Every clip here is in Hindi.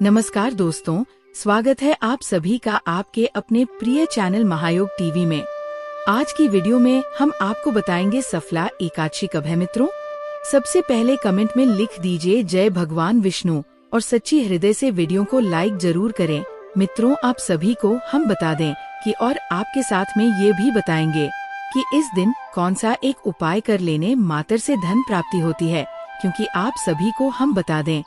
नमस्कार दोस्तों, स्वागत है आप सभी का आपके अपने प्रिय चैनल महायोग टीवी में। आज की वीडियो में हम आपको बताएंगे सफला एकादशी कब है मित्रों। सबसे पहले कमेंट में लिख दीजिए जय भगवान विष्णु और सच्ची हृदय से वीडियो को लाइक जरूर करें। मित्रों, आप सभी को हम बता दें कि और आपके साथ में ये भी बताएंगे कि इस दिन कौन सा एक उपाय कर लेने मात्र से धन प्राप्ति होती है, क्योंकि आप सभी को हम बता दें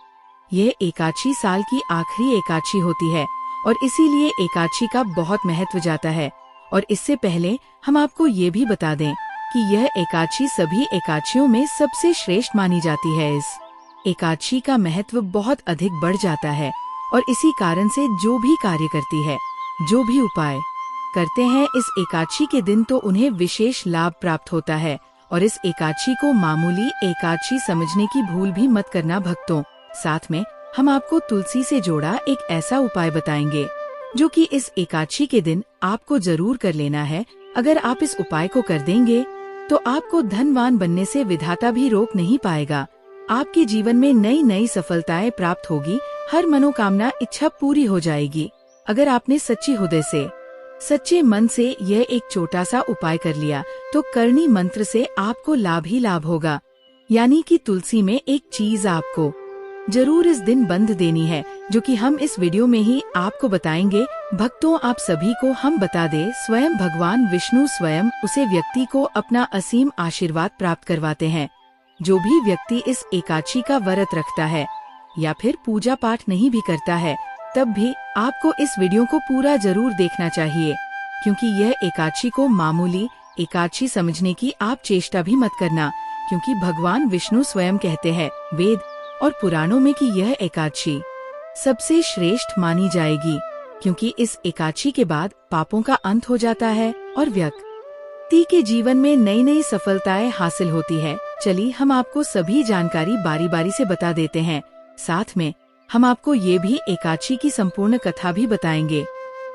यह एकादशी साल की आखिरी एकादशी होती है और इसीलिए एकादशी का बहुत महत्व जाता है। और इससे पहले हम आपको ये भी बता दें कि यह एकादशी सभी एकादशियों में सबसे श्रेष्ठ मानी जाती है। इस एकादशी का महत्व बहुत अधिक बढ़ जाता है और इसी कारण से जो भी कार्य करती है, जो भी उपाय करते हैं इस एकादशी के दिन, तो उन्हें विशेष लाभ प्राप्त होता है। और इस एकादशी को मामूली एकादशी समझने की भूल भी मत करना भक्तों। साथ में हम आपको तुलसी से जोड़ा एक ऐसा उपाय बताएंगे जो कि इस एकादशी के दिन आपको जरूर कर लेना है। अगर आप इस उपाय को कर देंगे तो आपको धनवान बनने से विधाता भी रोक नहीं पाएगा। आपके जीवन में नई नई सफलताएं प्राप्त होगी, हर मनोकामना इच्छा पूरी हो जाएगी। अगर आपने सच्ची हृदय से, सच्चे मन से यह एक छोटा सा उपाय कर लिया तो करणी मंत्र से आपको लाभ ही लाभ होगा। यानी कि तुलसी में एक चीज आपको जरूर इस दिन बंद देनी है, जो कि हम इस वीडियो में ही आपको बताएंगे। भक्तों, आप सभी को हम बता दे, स्वयं भगवान विष्णु स्वयं उसे व्यक्ति को अपना असीम आशीर्वाद प्राप्त करवाते हैं। जो भी व्यक्ति इस एकादशी का व्रत रखता है या फिर पूजा पाठ नहीं भी करता है, तब भी आपको इस वीडियो को पूरा जरूर देखना चाहिए, क्योंकि यह एकादशी को मामूली एकादशी समझने की आप चेष्टा भी मत करना, क्योंकि भगवान विष्णु स्वयं कहते हैं वेद और पुराणों में कि यह एकादशी सबसे श्रेष्ठ मानी जाएगी, क्योंकि इस एकादशी के बाद पापों का अंत हो जाता है और व्यक्ति के जीवन में नई नई सफलताएं हासिल होती है। चलिए हम आपको सभी जानकारी बारी बारी से बता देते हैं। साथ में हम आपको ये भी एकादशी की संपूर्ण कथा भी बताएंगे।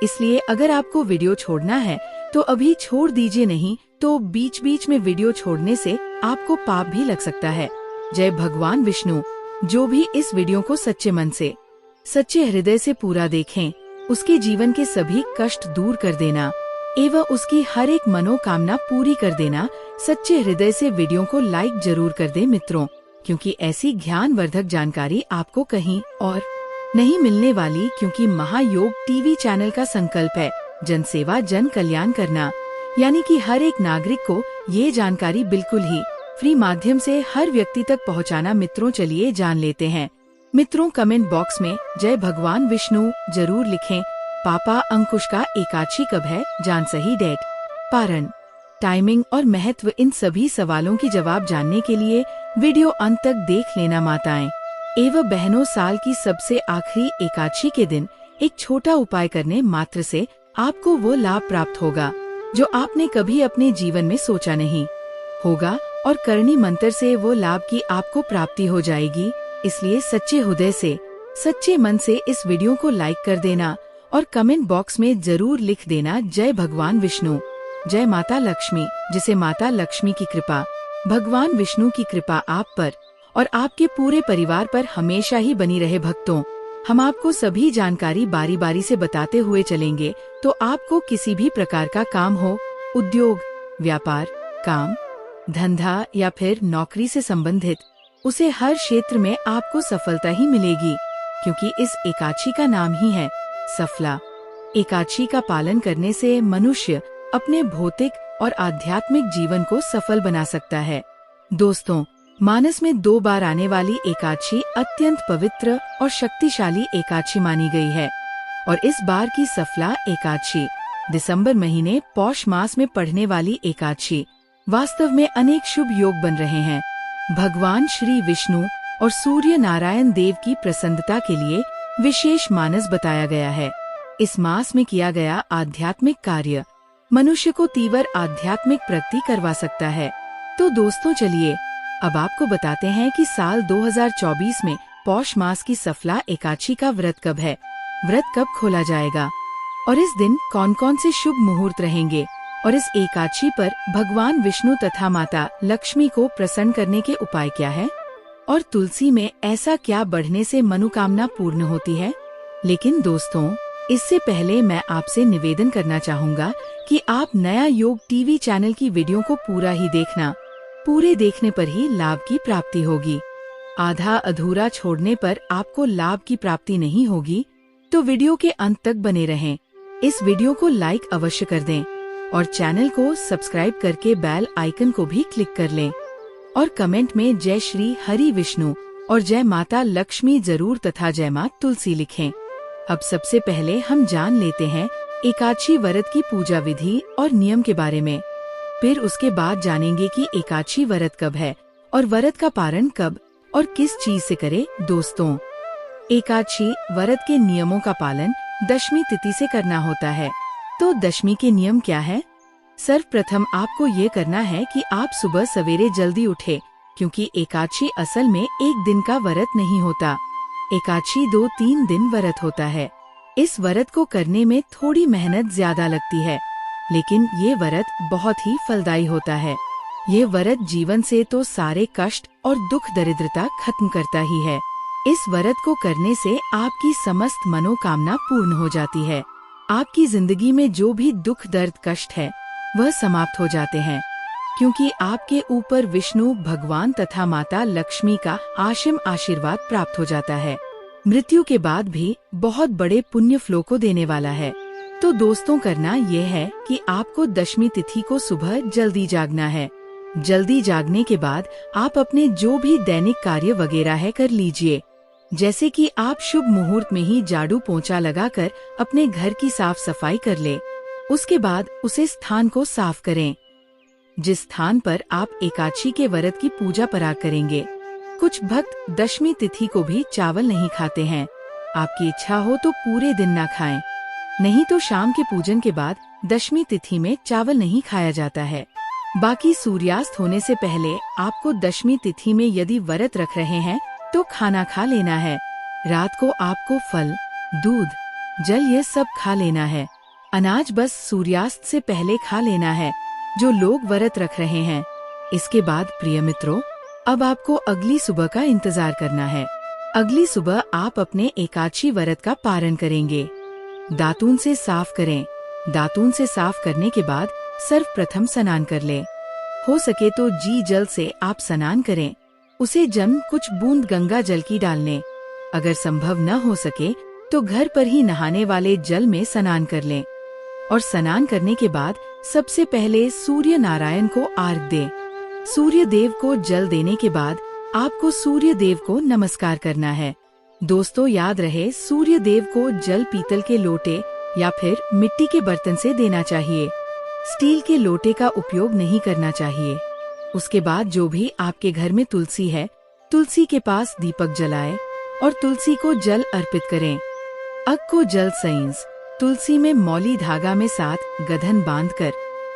इसलिए अगर आपको वीडियो छोड़ना है तो अभी छोड़ दीजिए, नहीं तो बीच बीच में वीडियो छोड़ने से आपको पाप भी लग सकता है। जय भगवान विष्णु। जो भी इस वीडियो को सच्चे मन से, सच्चे हृदय से पूरा देखें, उसके जीवन के सभी कष्ट दूर कर देना एवं उसकी हर एक मनोकामना पूरी कर देना। सच्चे हृदय से वीडियो को लाइक जरूर कर दे मित्रों, क्योंकि ऐसी ज्ञानवर्धक जानकारी आपको कहीं और नहीं मिलने वाली, क्योंकि महायोग टीवी चैनल का संकल्प है जन सेवा जन कल्याण करना, यानी कि हर एक नागरिक को ये जानकारी बिल्कुल ही फ्री माध्यम से हर व्यक्ति तक पहुंचाना। मित्रों, चलिए जान लेते हैं। मित्रों, कमेंट बॉक्स में जय भगवान विष्णु जरूर लिखें। पापा अंकुश का एकादशी कब है, जान सही डेट, पारण, टाइमिंग और महत्व, इन सभी सवालों की जवाब जानने के लिए वीडियो अंत तक देख लेना। माताएं एवं बहनों, साल की सबसे आखिरी एकादशी के दिन एक छोटा उपाय करने मात्र से आपको वो लाभ प्राप्त होगा जो आपने कभी अपने जीवन में सोचा नहीं होगा, और करणी मंत्र से वो लाभ की आपको प्राप्ति हो जाएगी। इसलिए सच्चे हृदय से, सच्चे मन से इस वीडियो को लाइक कर देना और कमेंट बॉक्स में जरूर लिख देना जय भगवान विष्णु, जय माता लक्ष्मी, जिसे माता लक्ष्मी की कृपा, भगवान विष्णु की कृपा आप पर और आपके पूरे परिवार पर हमेशा ही बनी रहे। भक्तों, हम आपको सभी जानकारी बारी बारी से बताते हुए चलेंगे, तो आपको किसी भी प्रकार का काम हो, उद्योग, व्यापार, काम धंधा या फिर नौकरी से संबंधित, उसे हर क्षेत्र में आपको सफलता ही मिलेगी, क्योंकि इस एकादशी का नाम ही है सफला। एकादशी का पालन करने से मनुष्य अपने भौतिक और आध्यात्मिक जीवन को सफल बना सकता है। दोस्तों, मानस में 2 बार आने वाली एकादशी अत्यंत पवित्र और शक्तिशाली एकादशी मानी गई है, और इस बार की सफला एकादशी दिसंबर महीने पौष मास में पड़ने वाली एकादशी वास्तव में अनेक शुभ योग बन रहे हैं। भगवान श्री विष्णु और सूर्य नारायण देव की प्रसन्नता के लिए विशेष मानस बताया गया है। इस मास में किया गया आध्यात्मिक कार्य मनुष्य को तीव्र आध्यात्मिक प्रगति करवा सकता है। तो दोस्तों, चलिए अब आपको बताते हैं कि साल 2024 में पौष मास की सफला एकादशी का व्रत कब है, व्रत कब खोला जाएगा और इस दिन कौन कौन से शुभ मुहूर्त रहेंगे, और इस एकादशी पर भगवान विष्णु तथा माता लक्ष्मी को प्रसन्न करने के उपाय क्या है, और तुलसी में ऐसा क्या बढ़ने से मनोकामना पूर्ण होती है। लेकिन दोस्तों, इससे पहले मैं आपसे निवेदन करना चाहूँगा कि आप नया योग टीवी चैनल की वीडियो को पूरा ही देखना। पूरे देखने पर ही लाभ की प्राप्ति होगी। आधा अधूरा छोड़ने पर आपको लाभ की प्राप्ति नहीं होगी, तो वीडियो के अंत तक बने रहें। इस वीडियो को लाइक अवश्य कर दें और चैनल को सब्सक्राइब करके बेल आइकन को भी क्लिक कर लें और कमेंट में जय श्री हरि विष्णु और जय माता लक्ष्मी जरूर तथा जय मां तुलसी लिखें। अब सबसे पहले हम जान लेते हैं एकादशी व्रत की पूजा विधि और नियम के बारे में। फिर उसके बाद जानेंगे कि एकादशी व्रत कब है और व्रत का पारण कब और किस चीज से करे। दोस्तों, एकादशी व्रत के नियमों का पालन दशमी तिथि से करना होता है। तो दशमी के नियम क्या है? सर्वप्रथम आपको ये करना है कि आप सुबह सवेरे जल्दी उठे, क्योंकि एकादशी असल में एक दिन का व्रत नहीं होता। एकादशी 2-3 दिन व्रत होता है। इस व्रत को करने में थोड़ी मेहनत ज्यादा लगती है, लेकिन ये व्रत बहुत ही फलदायी होता है। ये व्रत जीवन से तो सारे कष्ट और दुख दरिद्रता खत्म करता ही है। इस व्रत को करने से आपकी समस्त मनोकामना पूर्ण हो जाती है। आपकी जिंदगी में जो भी दुख दर्द कष्ट है वह समाप्त हो जाते हैं, क्योंकि आपके ऊपर विष्णु भगवान तथा माता लक्ष्मी का आशीम आशीर्वाद प्राप्त हो जाता है। मृत्यु के बाद भी बहुत बड़े पुण्य फलों को देने वाला है। तो दोस्तों, करना यह है कि आपको दशमी तिथि को सुबह जल्दी जागना है। जल्दी जागने के बाद आप अपने जो भी दैनिक कार्य वगैरह है कर लीजिए, जैसे कि आप शुभ मुहूर्त में ही झाड़ू पोंछा लगाकर अपने घर की साफ सफाई कर ले। उसके बाद उसे स्थान को साफ करें जिस स्थान पर आप एकादशी के व्रत की पूजा पराग करेंगे। कुछ भक्त दशमी तिथि को भी चावल नहीं खाते हैं। आपकी इच्छा हो तो पूरे दिन ना खाएं, नहीं तो शाम के पूजन के बाद दशमी तिथि में चावल नहीं खाया जाता है। बाकी सूर्यास्त होने से पहले आपको दशमी तिथि में यदि व्रत रख रहे हैं तो खाना खा लेना है। रात को आपको फल, दूध, जल ये सब खा लेना है। अनाज बस सूर्यास्त से पहले खा लेना है, जो लोग व्रत रख रहे हैं। इसके बाद प्रिय मित्रों, अब आपको अगली सुबह का इंतजार करना है। अगली सुबह आप अपने एकादशी व्रत का पारण करेंगे। दातून से साफ करें। दातून से साफ करने के बाद सर्वप्रथम स्नान कर लें। हो सके तो जी जल से आप स्नान करें। उसे कुछ बूंद गंगा जल की डालने। अगर संभव न हो सके तो घर पर ही नहाने वाले जल में स्नान कर लें और स्नान करने के बाद सबसे पहले सूर्य नारायण को अर्घ्य दें। सूर्य देव को जल देने के बाद आपको सूर्य देव को नमस्कार करना है। दोस्तों, याद रहे, सूर्य देव को जल पीतल के लोटे या फिर मिट्टी के बर्तन से देना चाहिए। स्टील के लोटे का उपयोग नहीं करना चाहिए। उसके बाद जो भी आपके घर में तुलसी है, तुलसी के पास दीपक जलाएं और तुलसी को जल अर्पित करें। अग को जल सैंस तुलसी में मौली धागा में 7 गधन बांधकर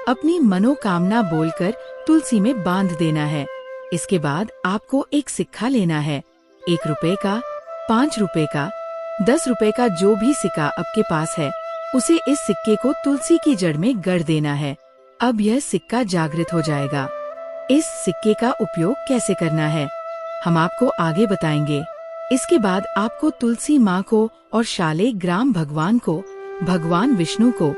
अपनी मनोकामना बोलकर तुलसी में बांध देना है। इसके बाद आपको एक सिक्का लेना है। 1 रुपए का, 5 रुपए का, 10 रुपए का जो भी सिक्का आपके पास है, उसे इस सिक्के को तुलसी की जड़ में गड़ देना है। अब यह सिक्का जागृत हो जाएगा। इस सिक्के का उपयोग कैसे करना है हम आपको आगे बताएंगे। इसके बाद आपको तुलसी माँ को और शाले ग्राम भगवान को, भगवान विष्णु को,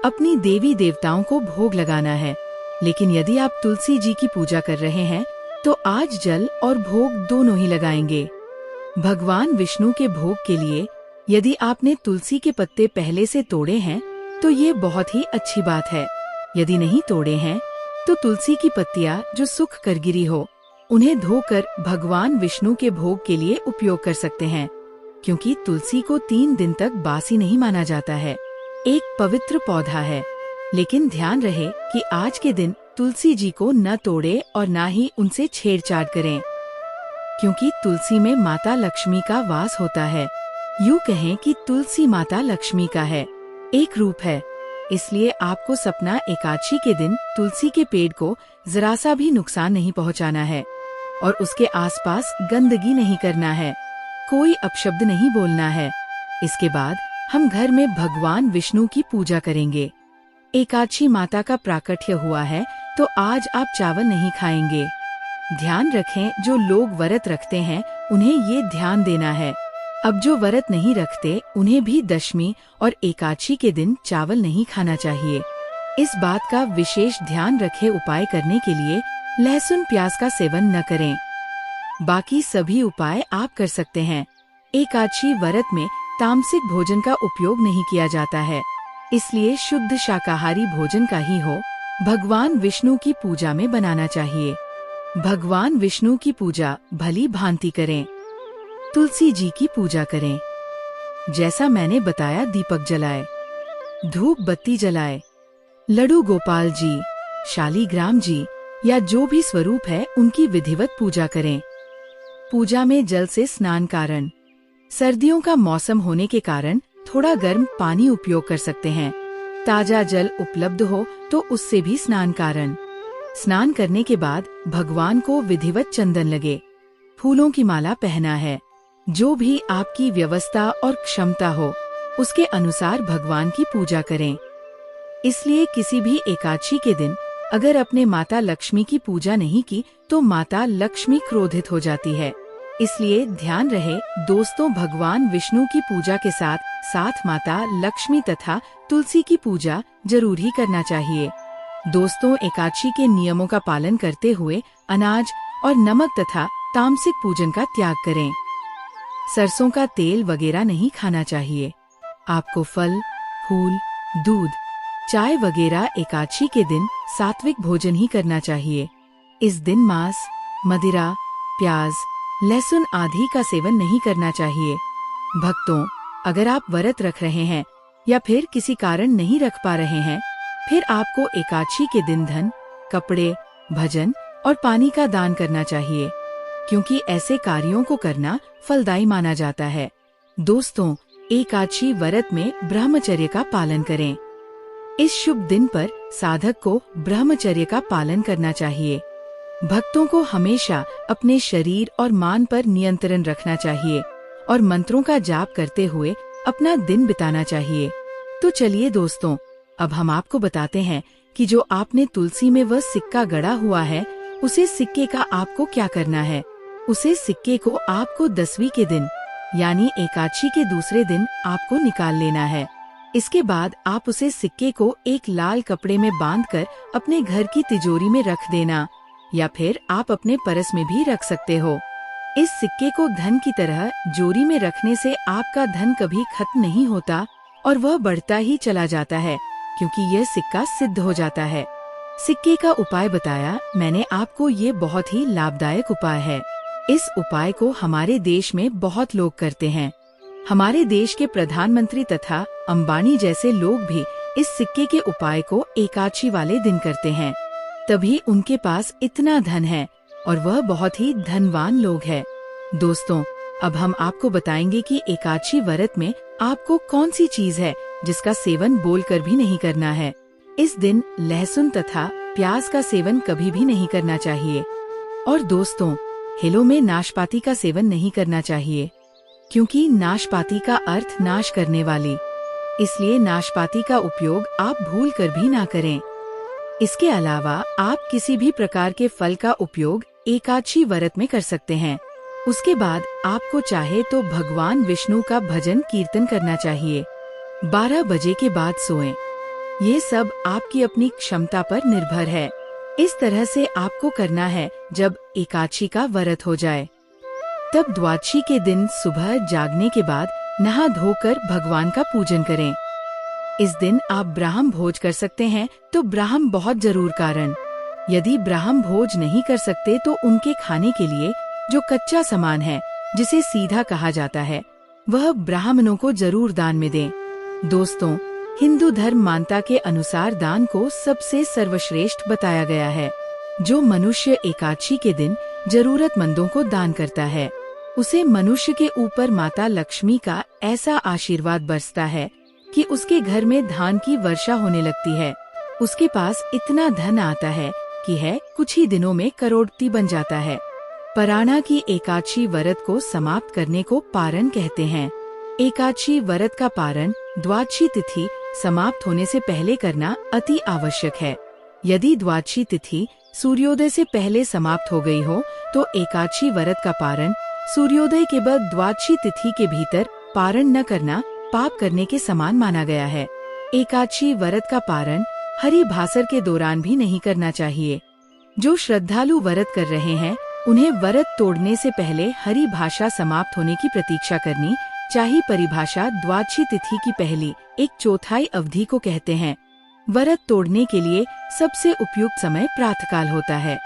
अपनी देवी देवताओं को भोग लगाना है। लेकिन यदि आप तुलसी जी की पूजा कर रहे हैं तो आज जल और भोग दोनों ही लगाएंगे। भगवान विष्णु के भोग के लिए यदि आपने तुलसी के पत्ते पहले से तोड़े हैं तो ये बहुत ही अच्छी बात है। यदि नहीं तोड़े हैं तो तुलसी की पत्तियां जो सूख कर गिरी हो, उन्हें धोकर भगवान विष्णु के भोग के लिए उपयोग कर सकते हैं, क्योंकि तुलसी को 3 दिन तक बासी नहीं माना जाता है। एक पवित्र पौधा है। लेकिन ध्यान रहे कि आज के दिन तुलसी जी को न तोड़े और न ही उनसे छेड़छाड़ करें, क्योंकि तुलसी में माता लक्ष्मी का वास होता है। यूँ कहें कि तुलसी माता लक्ष्मी का है, एक रूप है। इसलिए आपको सपना एकादशी के दिन तुलसी के पेड़ को जरा सा भी नुकसान नहीं पहुंचाना है और उसके आसपास गंदगी नहीं करना है, कोई अपशब्द नहीं बोलना है। इसके बाद हम घर में भगवान विष्णु की पूजा करेंगे। एकादशी माता का प्राकट्य हुआ है तो आज आप चावल नहीं खाएंगे। ध्यान रखें, जो लोग व्रत रखते हैं उन्हें ये ध्यान देना है, अब जो व्रत नहीं रखते उन्हें भी दशमी और एकादशी के दिन चावल नहीं खाना चाहिए। इस बात का विशेष ध्यान रखे उपाय करने के लिए लहसुन प्याज का सेवन न करें। बाकी सभी उपाय आप कर सकते हैं। एकादशी व्रत में तामसिक भोजन का उपयोग नहीं किया जाता है, इसलिए शुद्ध शाकाहारी भोजन का ही हो भगवान विष्णु की पूजा में बनाना चाहिए। भगवान विष्णु की पूजा भली भांति करें। तुलसी जी की पूजा करें। जैसा मैंने बताया, दीपक जलाए, धूप बत्ती जलाए, लड्डू गोपाल जी, शालीग्राम जी या जो भी स्वरूप है उनकी विधिवत पूजा करें। पूजा में जल से स्नान कारण सर्दियों का मौसम होने के कारण थोड़ा गर्म पानी उपयोग कर सकते हैं। ताजा जल उपलब्ध हो तो उससे भी स्नान कारण। स्नान करने के बाद भगवान को विधिवत चंदन लगे, फूलों की माला पहना है। जो भी आपकी व्यवस्था और क्षमता हो उसके अनुसार भगवान की पूजा करें। इसलिए किसी भी एकादशी के दिन अगर अपने माता लक्ष्मी की पूजा नहीं की तो माता लक्ष्मी क्रोधित हो जाती है। इसलिए ध्यान रहे दोस्तों, भगवान विष्णु की पूजा के साथ साथ माता लक्ष्मी तथा तुलसी की पूजा जरूर ही करना चाहिए। दोस्तों, एकादशी के नियमों का पालन करते हुए अनाज और नमक तथा तामसिक पूजन का त्याग करें। सरसों का तेल वगैरह नहीं खाना चाहिए। आपको फल, फूल, दूध, चाय वगैरह एकादशी के दिन सात्विक भोजन ही करना चाहिए। इस दिन मांस, मदिरा, प्याज, लहसुन आदि का सेवन नहीं करना चाहिए। भक्तों, अगर आप व्रत रख रहे हैं या फिर किसी कारण नहीं रख पा रहे हैं, फिर आपको एकादशी के दिन धन, कपड़े, भजन और पानी का दान करना चाहिए, क्योंकि ऐसे कार्यों को करना फलदायी माना जाता है। दोस्तों, एकादशी व्रत में ब्रह्मचर्य का पालन करें। इस शुभ दिन पर साधक को ब्रह्मचर्य का पालन करना चाहिए। भक्तों को हमेशा अपने शरीर और मान पर नियंत्रण रखना चाहिए और मंत्रों का जाप करते हुए अपना दिन बिताना चाहिए। तो चलिए दोस्तों, अब हम आपको बताते हैं कि जो आपने तुलसी में वह सिक्का गड़ा हुआ है, उसे सिक्के का आपको क्या करना है। उसे सिक्के को आपको 10वीं के दिन यानी एकादशी के दूसरे दिन आपको निकाल लेना है। इसके बाद आप उसे सिक्के को एक लाल कपड़े में बांधकर अपने घर की तिजोरी में रख देना, या फिर आप अपने पर्स में भी रख सकते हो। इस सिक्के को धन की तरह जोरी में रखने से आपका धन कभी खत्म नहीं होता और वह बढ़ता ही चला जाता है, क्योंकि यह सिक्का सिद्ध हो जाता है। सिक्के का उपाय बताया मैंने आपको, ये बहुत ही लाभदायक उपाय है। इस उपाय को हमारे देश में बहुत लोग करते हैं। हमारे देश के प्रधानमंत्री तथा अंबानी जैसे लोग भी इस सिक्के के उपाय को एकादशी वाले दिन करते हैं, तभी उनके पास इतना धन है और वह बहुत ही धनवान लोग हैं। दोस्तों, अब हम आपको बताएंगे कि एकादशी व्रत में आपको कौन सी चीज है जिसका सेवन बोलकर भी नहीं करना है। इस दिन लहसुन तथा प्याज का सेवन कभी भी नहीं करना चाहिए। और दोस्तों, हिलों में नाशपाती का सेवन नहीं करना चाहिए, क्योंकि नाशपाती का अर्थ नाश करने वाली, इसलिए नाशपाती का उपयोग आप भूल कर भी ना करें। इसके अलावा आप किसी भी प्रकार के फल का उपयोग एकादशी व्रत में कर सकते हैं। उसके बाद आपको चाहे तो भगवान विष्णु का भजन कीर्तन करना चाहिए। 12 बजे के बाद सोएं। ये सब आपकी अपनी क्षमता पर निर्भर है। इस तरह से आपको करना है। जब एकादशी का व्रत हो जाए तब द्वादशी के दिन सुबह जागने के बाद नहा धोकर भगवान का पूजन करें। इस दिन आप ब्राह्म भोज कर सकते हैं तो ब्राह्म बहुत जरूर कारण। यदि ब्राह्म भोज नहीं कर सकते तो उनके खाने के लिए जो कच्चा सामान है, जिसे सीधा कहा जाता है, वह ब्राह्मणों को जरूर दान में दें। दोस्तों, हिंदू धर्म मान्यता के अनुसार दान को सबसे सर्वश्रेष्ठ बताया गया है। जो मनुष्य एकादशी के दिन जरूरतमंदों को दान करता है, उसे मनुष्य के ऊपर माता लक्ष्मी का ऐसा आशीर्वाद बरसता है कि उसके घर में धन की वर्षा होने लगती है। उसके पास इतना धन आता है कि कुछ ही दिनों में करोड़पति बन जाता है। पराणा की एकादशी व्रत को समाप्त करने को पारण कहते हैं। एकादशी व्रत का पारण द्वादशी तिथि समाप्त होने से पहले करना अति आवश्यक है। यदि द्वादशी तिथि सूर्योदय से पहले समाप्त हो गई हो तो एकादशी व्रत का पारण सूर्योदय के बाद द्वादशी तिथि के भीतर पारण न करना पाप करने के समान माना गया है। एकादशी व्रत का पारण हरि भासर के दौरान भी नहीं करना चाहिए। जो श्रद्धालु व्रत कर रहे हैं उन्हें व्रत तोड़ने से पहले हरि भाषा समाप्त होने की प्रतीक्षा करनी चाहिए। परिभाषा द्वादशी तिथि की पहली 1/4 अवधि को कहते हैं। व्रत तोड़ने के लिए सबसे उपयुक्त समय प्रातःकाल होता है।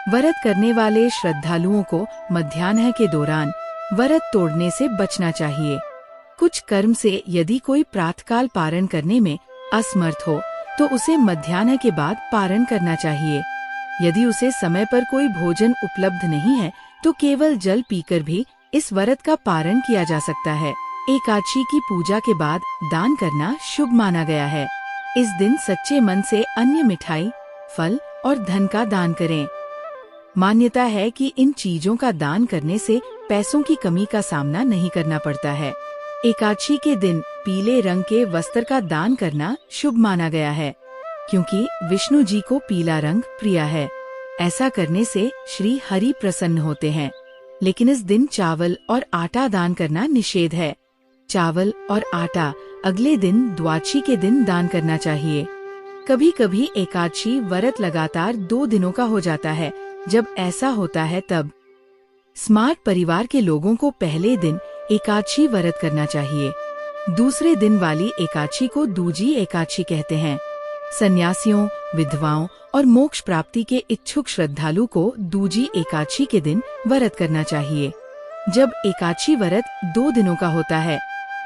व्रत करने वाले श्रद्धालुओं को मध्याह्न के दौरान व्रत तोड़ने से बचना चाहिए। कुछ कर्म से यदि कोई प्रातःकाल पारण करने में असमर्थ हो तो उसे मध्याह्न के बाद पारण करना चाहिए। यदि उसे समय पर कोई भोजन उपलब्ध नहीं है तो केवल जल पीकर भी इस व्रत का पारण किया जा सकता है। एकादशी की पूजा के बाद दान करना शुभ माना गया है। इस दिन सच्चे मन से अन्य मिठाई, फल और धन का दान करें। मान्यता है कि इन चीजों का दान करने से पैसों की कमी का सामना नहीं करना पड़ता है। एकादशी के दिन पीले रंग के वस्त्र का दान करना शुभ माना गया है, क्योंकि विष्णु जी को पीला रंग प्रिय है। ऐसा करने से श्री हरि प्रसन्न होते हैं। लेकिन इस दिन चावल और आटा दान करना निषेध है। चावल और आटा अगले दिन द्वादशी के दिन दान करना चाहिए। कभी कभी एकादशी व्रत लगातार 2 दिनों का हो जाता है। जब ऐसा होता है तब स्मार्ट परिवार के लोगों को पहले दिन एकादशी व्रत करना चाहिए। दूसरे दिन वाली एकादशी को दूजी एकादशी कहते हैं। सन्यासियों, विधवाओं और मोक्ष प्राप्ति के इच्छुक श्रद्धालु को दूजी एकादशी के दिन व्रत करना चाहिए। जब एकादशी व्रत 2 दिनों का होता है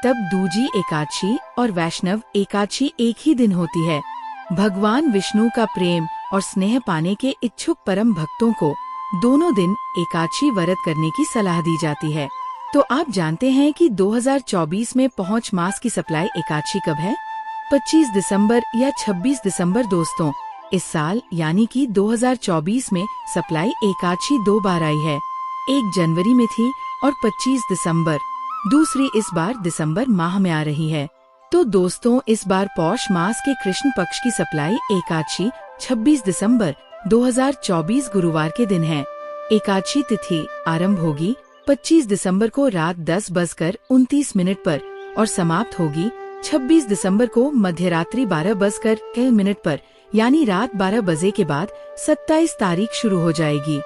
तब दूजी एकादशी और वैष्णव एकादशी एक ही दिन होती है। भगवान विष्णु का प्रेम और स्नेह पाने के इच्छुक परम भक्तों को दोनों दिन एकादशी व्रत करने की सलाह दी जाती है। तो आप जानते हैं कि 2024 में पहुंच मास की सप्लाई एकादशी कब है? 25 दिसंबर या 26 दिसंबर दोस्तों। इस साल यानी कि 2024 में सप्लाई एकादशी 2 बार आई है। 1 जनवरी में थी और 25 दिसंबर। दूसरी इस बार दिसंबर माह में आ रही है। तो दोस्तों, इस बार पौष मास के कृष्ण पक्ष की सप्लाई एकादशी 26 दिसंबर 2024 गुरुवार के दिन है। एकादशी तिथि आरंभ होगी 25 दिसंबर को रात 10:29 पर और समाप्त होगी 26 दिसंबर को मध्यरात्रि 12:01 पर, यानी रात 12 बजे के बाद 27 तारीख शुरू हो जाएगी।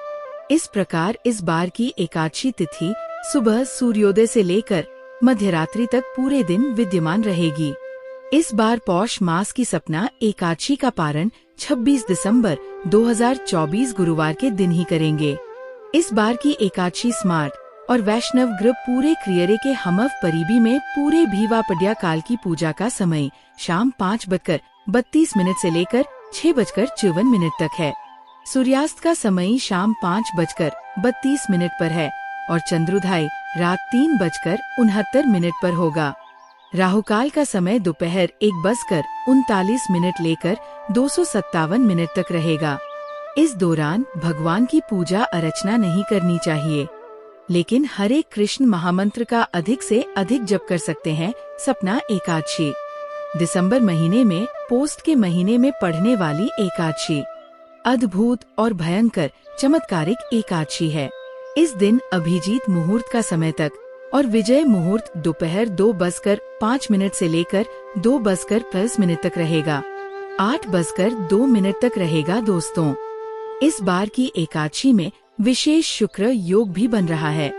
इस प्रकार इस बार की एकादशी तिथि सुबह सूर्योदय से लेकर मध्यरात्रि तक पूरे दिन विद्यमान रहेगी। इस बार पौष मास की सपना एकादशी का पारण 26 दिसंबर 2024 गुरुवार के दिन ही करेंगे। इस बार की एकादशी स्मार्ट और वैष्णव ग्रुप पूरे क्रियरे के हमव परिबी में पूरे भीवा पड्या काल की पूजा का समय शाम 5:32 से लेकर 6:54 तक है। सूर्यास्त का समय शाम 5:32 पर है और चंद्रोदय रात 3:69 पर होगा। राहुकाल का समय दोपहर 1:39 लेकर 257 तक रहेगा। इस दौरान भगवान की पूजा अर्चना नहीं करनी चाहिए, लेकिन हरे कृष्ण महामंत्र का अधिक से अधिक जप कर सकते हैं। सपना एकादशी दिसंबर महीने में पोस्ट के महीने में पढ़ने वाली एकादशी अद्भुत और भयंकर चमत्कारिक एकादशी है। इस दिन अभिजीत मुहूर्त का समय तक और विजय मुहूर्त दोपहर 2:05 से लेकर 2:10 तक रहेगा। 8:02 तक रहेगा। दोस्तों, इस बार की एकादशी में विशेष शुक्र योग भी बन रहा है।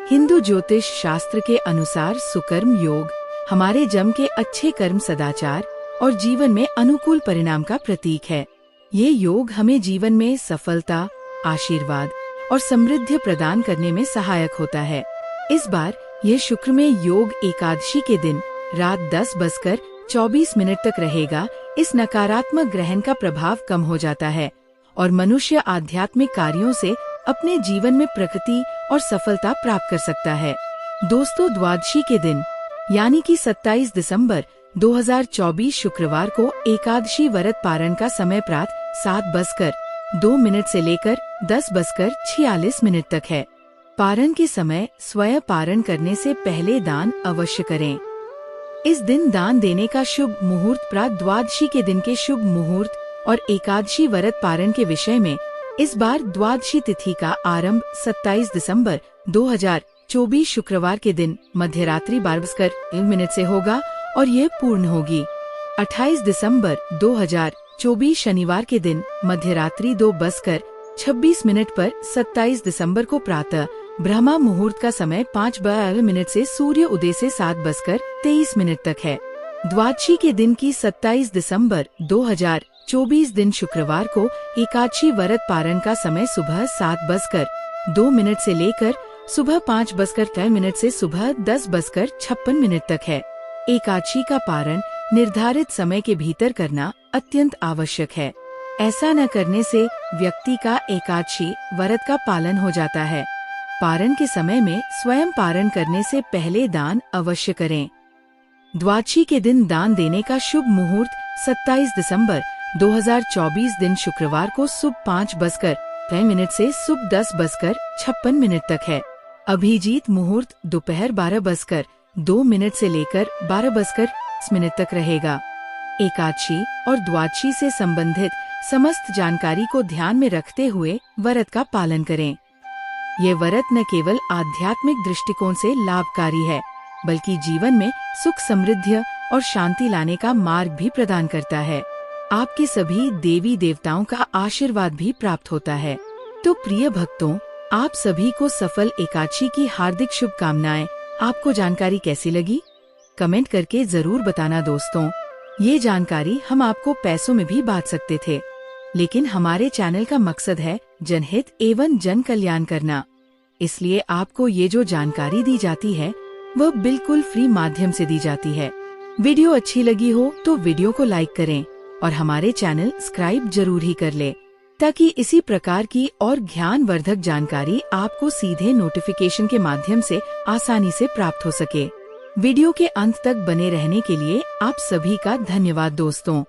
हिंदू ज्योतिष शास्त्र के अनुसार सुकर्म योग हमारे जम के अच्छे कर्म, सदाचार और जीवन में अनुकूल परिणाम का प्रतीक है। ये योग हमें जीवन में सफलता, आशीर्वाद और समृद्धि प्रदान करने में सहायक होता है। इस बार यह शुक्र में योग एकादशी के दिन रात 10:24 तक रहेगा। इस नकारात्मक ग्रहण का प्रभाव कम हो जाता है और मनुष्य आध्यात्मिक कार्यों से अपने जीवन में प्रगति और सफलता प्राप्त कर सकता है। दोस्तों, द्वादशी के दिन यानी कि 27 दिसंबर 2024 शुक्रवार को एकादशी व्रत पारण का समय प्रातः 7:02 से लेकर 10:46 तक है। पारण के समय स्वयं पारण करने से पहले दान अवश्य करें। इस दिन दान देने का शुभ मुहूर्त प्रातः द्वादशी के दिन के शुभ मुहूर्त और एकादशी व्रत पारण के विषय में इस बार द्वादशी तिथि का आरंभ 27 दिसंबर 2024 शुक्रवार के दिन मध्य रात्रि 12:01 से होगा और ये पूर्ण होगी। 28 दिसंबर 2024 शनिवार के दिन मध्य रात्रि 2:26 पर 27 दिसंबर को प्रातः ब्रह्मा मुहूर्त का समय 5:12 से सूर्य उदय से 7:23 तक है। द्वादशी के दिन की 27 दिसंबर 2024 दिन शुक्रवार को एकादशी व्रत पारण का समय सुबह 7:02 से लेकर सुबह 5:03 से सुबह 10:56 तक है। एकादशी का पारण निर्धारित समय के भीतर करना अत्यंत आवश्यक है। ऐसा न करने से व्यक्ति का एकादशी व्रत का पालन हो जाता है। पारण के समय में स्वयं पारण करने से पहले दान अवश्य करें। द्वादशी के दिन दान देने का शुभ मुहूर्त 27 दिसंबर 2024 दिन शुक्रवार को सुबह 5:03 से सुबह 10:56 तक है। अभिजीत मुहूर्त दोपहर 12:02 से लेकर 12:20 तक रहेगा। एकादशी और द्वादशी से संबंधित समस्त जानकारी को ध्यान में रखते हुए व्रत का पालन करें। ये व्रत न केवल आध्यात्मिक दृष्टिकोण से लाभकारी है, बल्कि जीवन में सुख समृद्धि और शांति लाने का मार्ग भी प्रदान करता है। आपके सभी देवी देवताओं का आशीर्वाद भी प्राप्त होता है। तो प्रिय भक्तों, आप सभी को सफल एकादशी की हार्दिक शुभकामनाएं। आपको जानकारी कैसी लगी? कमेंट करके जरूर बताना दोस्तों। ये जानकारी हम आपको पैसों में भी बांट सकते थे, लेकिन हमारे चैनल का मकसद है जनहित एवं जन कल्याण करना। इसलिए आपको ये जो जानकारी दी जाती है वह बिल्कुल फ्री माध्यम से दी जाती है। वीडियो अच्छी लगी हो तो वीडियो को लाइक करें और हमारे चैनल सब्सक्राइब जरूर ही कर ले, ताकि इसी प्रकार की और ज्ञानवर्धक जानकारी आपको सीधे नोटिफिकेशन के माध्यम से आसानी से प्राप्त हो सके। वीडियो के अंत तक बने रहने के लिए आप सभी का धन्यवाद दोस्तों।